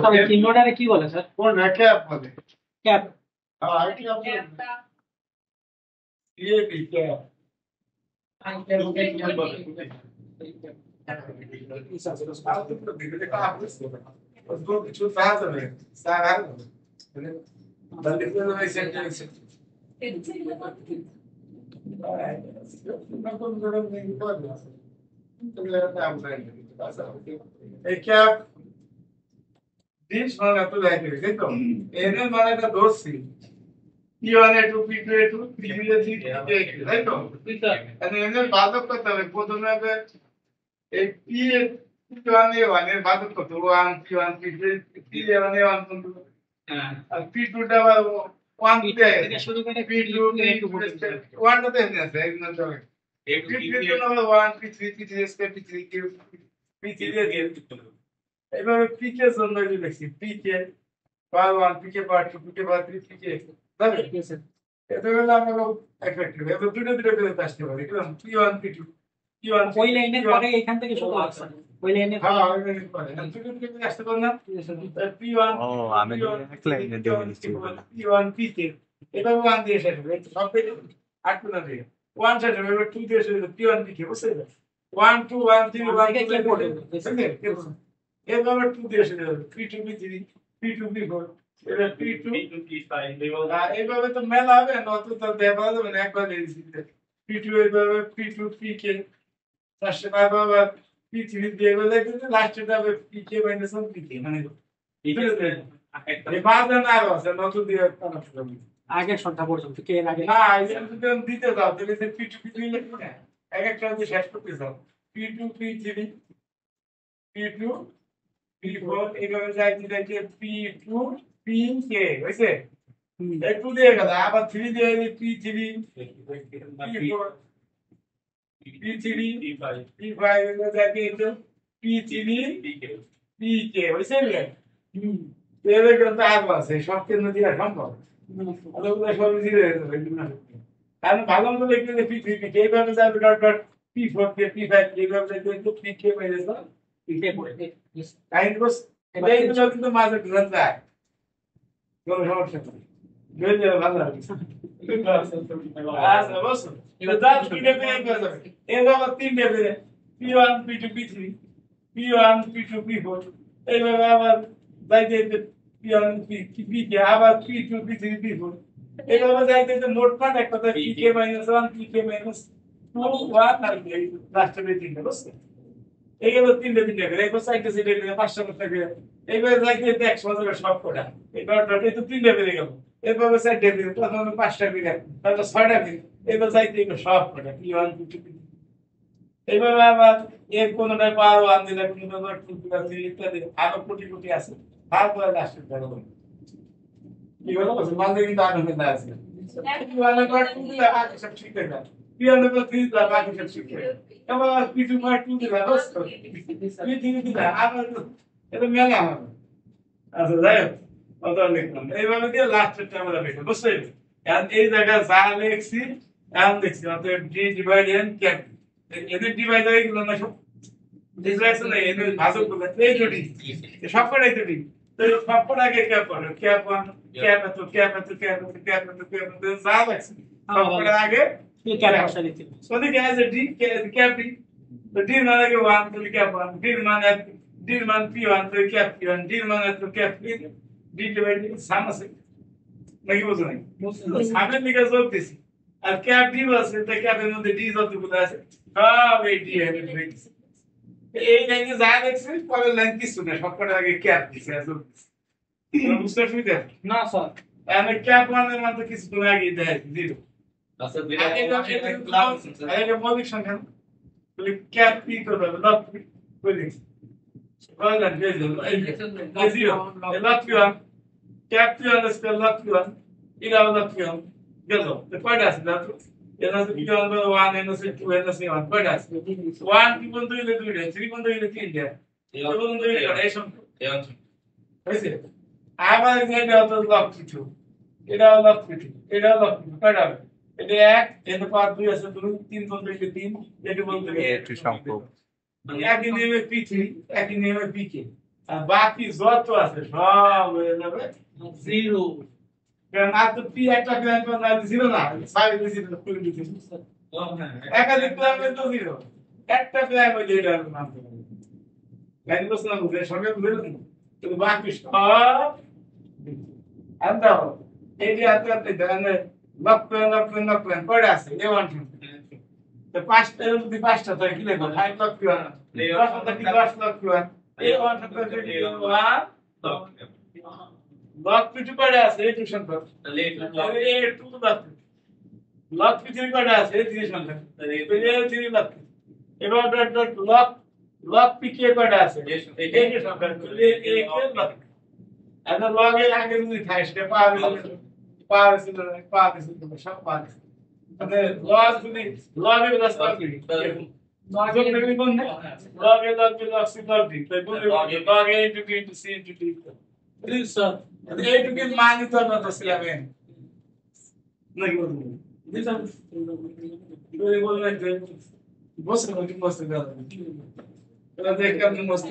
তবে চিহ্নটারে কি বলে স্যার? কোনটা ক্যাপ বলে? ক্যাপ। আর ক্যাপটা কি ক্যাপ? কিছু ফাজা নেই সারা দালি করে হইছে এই ক্যাপ দিস মানে তো দেখে তো এর মানে একটা ধরছি P1 A2 P2 A2 P3 A3 P3 A3 তাই তো মানে এর বাদক করতে হবে প্রথমে হবে এই P1 A1 এর বাদক করতে 1 P1 P2 P1 A1 কিন্তু আর P2 টা আবার 1 থেকে শুরু করে P2 P2 1 টা দেন আছে একদম তবে P3 তো আবার 1 P3 P3 square P3 P3 দিয়ে এইভাবে পিকে জন্য লিখছি পিকে পাওয়ার 1 পিকে পাওয়ার 2 পিকে পাওয়ার 3 পিকে তাহলে এটা হলো আমরা এফেক্টিভ এবার দুটো দুটো করে আসতে পারি কিরকম P1 P2 P1 ওই লাইনের পরে এখান থেকে শুরু হচ্ছে ওই লাইনের হ্যাঁ ওই লাইনের পরে দুটো দুটো করে আসতে পারি না P1 ও আমি এক লাইনে দিয়ে বলছি P1 পিকে এভাবে 1 দিয়ে শেষ হবে সব পেয়ে আট কোনা দিয়ে 1 শেষ হবে এবার 2 দিয়ে শেষ হবে P1 পিকে বুঝছেন 1 2 1 3 1 2 কে পড়ে বুঝছেন এভাবে 2 দিয়ে শেষ হবে P2 P3 P2 P4 এবার P2 P5 এইভাবে তো মেলা হবে না অত তো দেখা যাবে না একবার দিয়েছি P2 এইভাবে P2 PK চারশে পাবে P3 দিয়ে গেলে কিন্তু লাস্টে যাবে PK মাইনাস 1 PK মানে এই বাজে না আছে নতুন দিয়ে কানা শুরু আগের সংখ্যা পর্যন্ত কে এর আগে না এই যদি দিতে দাও তাহলে সে P2 P3 লিখবে না এক একটা দিয়ে শেষ করতে দাও P2 P3 P2 P4 এইভাবে যাইতে যাইতে P2 PK হইছে একটু দিয়ে গেল আবার 3 দিয়ে P3 P4 P3 P5 এগুলো যাইতে একটু P3 PK হইছে রে এর কিন্তু আর আছে সব কেন্দ্র দিয়ে সম্ভব ওগুলো সব দিয়ে কারণ ভালো মতো লিখতে যে P3 PK এইভাবে যাবে ডট ডট P4 P5 এইভাবে যাইতে একটু PK বাইরে যাও পিকে পড়ে কাইন্ড এইগুলো কিন্তু মাঝে ঢুকে যায় কোনো সমস্যা নেই বুঝে যাবে ভালো লাগে আচ্ছা বসো এবার দাঁত দুইটা পেয়ে যাবে এভাবে তিনটে পেয়ে P1 P2 P3 P1 P2 P4 এইভাবে আবার যাইতে P1 P আবার P2 P3 P4 এইভাবে যাইতে মোট পাট এক কথা PK -1 PK -2 1 আর লাস্টে তিনটে বুঝছো এইগুলো তিনটে তিনটে করে এবার সাইডে সাইডে করে 500 টাকা এইবার যাইতে 100 টাকা সব কোটা এবার ডটে তো তিনটে বেড়ে গেল এবার সাইডে করে প্রথমে 5 টাকা করে তারপর 6 টাকা এবার যাইতে সব কোটা P1 P2 এইবার আবার এর কোনটা পাওয়ার 1 দিলে কোনটা 2 দিলে ইত্যাদি আরো কোটি কোটি আছে তারপরে লাস্টে বড় কি হলো মাঝে কিন্তু আরো মেলা আছে P1 এর 2 দিলে বাকি সব ঠিক থাকে P1 এর 3 দিলে বাকি সব ঠিক থাকে এবার P2 এর 2 দিলে রস করে P3 দিলে আবার এটা মেলা হবে আচ্ছা যাই হোক অত লিখলাম এইভাবে দিয়ে লাস্টেরটা আমরা লিখবো বুঝছেন এখন এই জায়গায় যা লিখছি এখন লিখছি অতএব ডি ডিভাইড এন ক্যাপ এদের ডিভাইড হয়ে গেল না সব ডিভাইডেশন না এদের ভাজক করবে এই দুটি সবকটাই দুটি তো সবকটাকে ক্যাপ করো ক্যাপ 1 ক্যাপ এত ক্যাপ এত ক্যাপ এত ক্যাপ এত ক্যাপ এত যা লাগছে সবকটা আগে ক্যাপ বসা দিতে ওদিকে আছে ডি ক্যাপ ডি তো ডি মানে কি 1 তো ক্যাপ 1 ডি মানে ডি মান P1 তো ক্যাপ P1 ডি মানে তো ক্যাপ P ডি ডিভাইড সাম আছে নাকি বুঝো নাই সামনের দিকে যোগ দিছি আর ক্যাপ ডি আছে তো ক্যাপের মধ্যে ডি যতগুলো আছে সব এই ডি এর দিছি এই লাইনে যা দেখছি পরের লাইন কিছু না সবকটা আগে ক্যাপ দিছি আর যোগ দিছি বুঝতে সুবিধা না স্যার আমি ক্যাপ মানে মানে কিছু তুমি আগে দেয় জিরো আচ্ছা এটা মৌলিক সংখ্যা বলি ক্যাপ পি করবে লট পি বলি কয়লা বেজ এই zero lot P one cap P one square lot P one এটা লট পি ওয়ান গেল তো কয়টা আছে লট এটা আছে P one by one N আছে টু এন আছে ওয়ান কয়টা আছে ওয়ান কি পর্যন্ত হইলে দুইটা থ্রি পর্যন্ত হইলে তিনটা এই পর্যন্ত হইলে এই সংখ্যা হয়েছে আবার এটা হতো লট কিছু এটা লট কিছু এটা লট কিছু কয়টা হবে এটা এক এটা পাঁচ দুই আছে দুই তিন পর্যন্ত হইলে তিন এটা পর্যন্ত একটু সম্ভব একই নিয়মে P3 একই নিয়মে PK আর বাকি যত আছে সব হয়ে যাবে জিরো কারণ আর তো পি একটা প্ল্যান না ছিল না সাইড দিছিল করে দিছিল একাধিক প্ল্যান তো জিরো একটা প্ল্যান ওই যে এটা নাম লাইন বসে না বুঝে সঙ্গে বুঝলেন কিন্তু বাকি সব আমরা এই যে আতে জানে লক প্ল্যান পড়ে আছে এ ওয়ান তো পাঁচটা যদি পাঁচটা থাকে কি লেখো 5 লক্ষ দশটা কি 10 লক্ষ এ ওয়ান লক পিছু পড়ে আছে এই টিউশন পর এ টু লক পিছু পড়ে আছে এই টিউশন পর এই থ্রি লক এবার ডট লক পিছিয়ে পড়ে আছে এই টিউশন পর এই লক আর লগে আগে যদি থাকে সেটা পাওয়া সব পাওয়া মানে লগ যদি লগে রাস্তা কি লগে নেবে কোন লগ সিগন্যাল দি তাই বলে লগে into C into D please sir এইটুকু মানি তো না তো সিলাবেন নাকি বলুন দিস আর বলবেন যে বসে বসে গেল এটা দেখে আপনি মস্ত